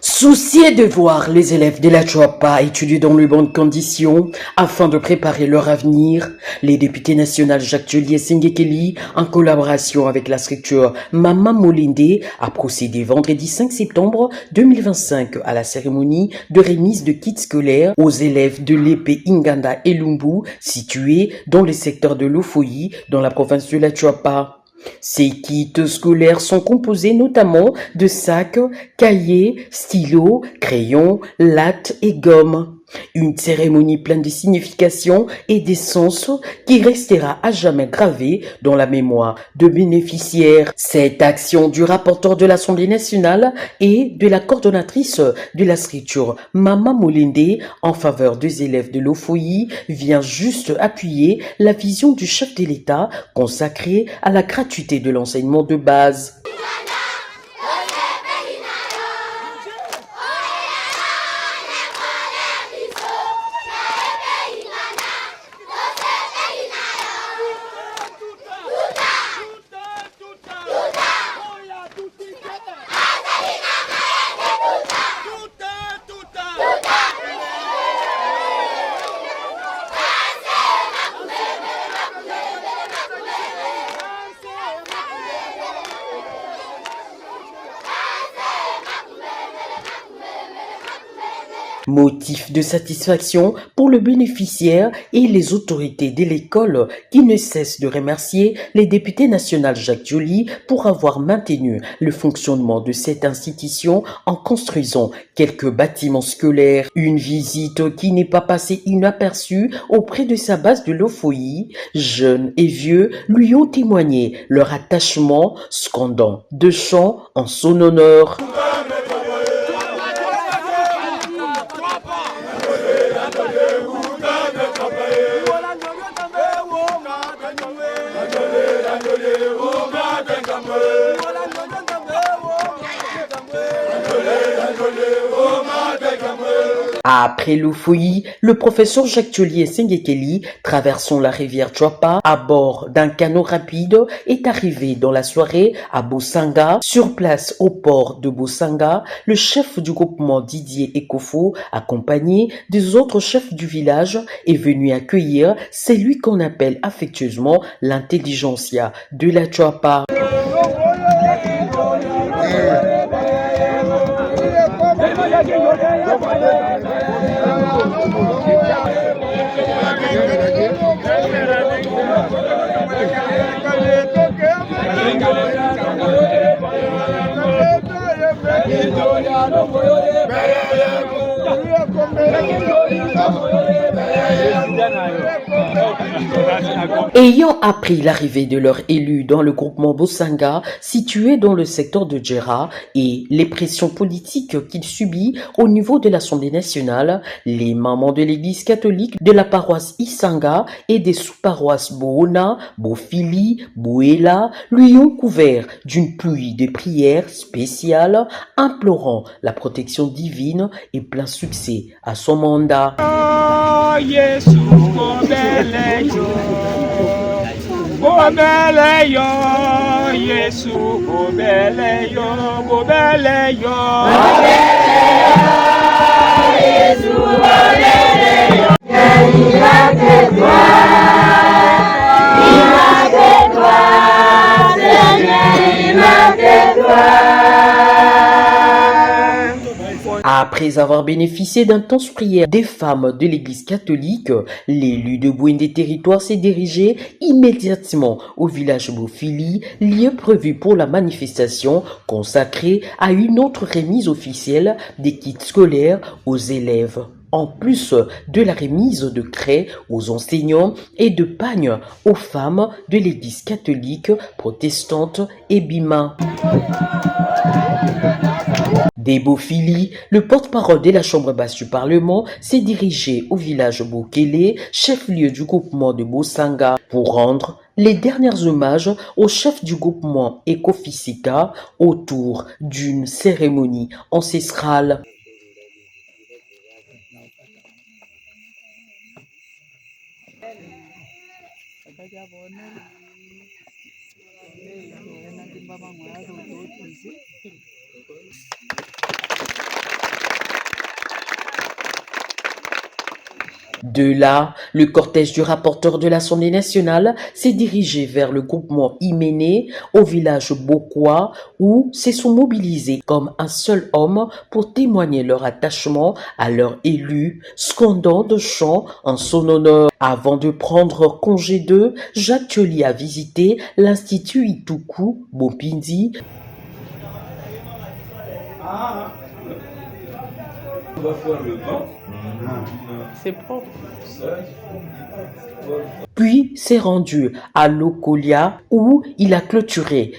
Souciés de voir les élèves de la Chouapa étudier dans de bonnes conditions afin de préparer leur avenir, les députés nationaux Jacques Joly et Sengekeli, en collaboration avec la structure Mama Molinde, a procédé vendredi 5 septembre 2025 à la cérémonie de remise de kits scolaires aux élèves de l'épée Inganda et Lumbu, situés dans le secteur de Lofoyi, dans la province de la Chouapa. Ces kits scolaires sont composés notamment de sacs, cahiers, stylos, crayons, lattes et gommes. Une cérémonie pleine de signification et d'essence qui restera à jamais gravée dans la mémoire de bénéficiaires. Cette action du rapporteur de l'Assemblée nationale et de la coordonnatrice de la structure Mama Molinde en faveur des élèves de l'Ofoyi vient juste appuyer la vision du chef de l'État consacrée à la gratuité de l'enseignement de base. Motif de satisfaction pour le bénéficiaire et les autorités de l'école qui ne cessent de remercier les députés nationaux Jacques Joly pour avoir maintenu le fonctionnement de cette institution en construisant quelques bâtiments scolaires. Une visite qui n'est pas passée inaperçue auprès de sa base de l'Ofoyi. Jeunes et vieux lui ont témoigné leur attachement, scandant de chants en son honneur. Après l'Ofoyi, le professeur Jacques Joly et Sengekeli, traversant la rivière Chouapa à bord d'un canot rapide, est arrivé dans la soirée à Bosanga. Sur place au port de Bosanga, le chef du groupement Didier Ekofo, accompagné des autres chefs du village, est venu accueillir celui qu'on appelle affectueusement l'intelligentsia de la Chouapa. Ayant appris l'arrivée de leur élu dans le groupement Bosanga, situé dans le secteur de Djera, et les pressions politiques qu'il subit au niveau de l'Assemblée nationale, les mamans de l'église catholique de la paroisse Isanga et des sous-paroisses Boona, Bofili, Boela lui ont couvert d'une pluie de prières spéciales, implorant la protection divine et plein succès à son mandat. Après avoir bénéficié d'intenses prières des femmes de l'église catholique, l'élu de Bouindé Territoire s'est dirigé immédiatement au village Bofili, lieu prévu pour la manifestation consacrée à une autre remise officielle des kits scolaires aux élèves. En plus de la remise de craies aux enseignants et de pagnes aux femmes de l'église catholique, protestante et Bima. Debofili, le porte-parole de la Chambre basse du Parlement, s'est dirigé au village Bokele, chef-lieu du groupement de Bosanga, pour rendre les derniers hommages au chef du groupement Ekofisika autour d'une cérémonie ancestrale. De là, le cortège du rapporteur de l'Assemblée nationale s'est dirigé vers le groupement Iméné au village Bokwa où se sont mobilisés comme un seul homme pour témoigner leur attachement à leur élu, scandant de chants en son honneur. Avant de prendre congé d'eux, Jacques Thioli a visité l'Institut Ituku Bopindi. On va faire le bain. C'est propre. Puis s'est rendu à Lokolia où il a clôturé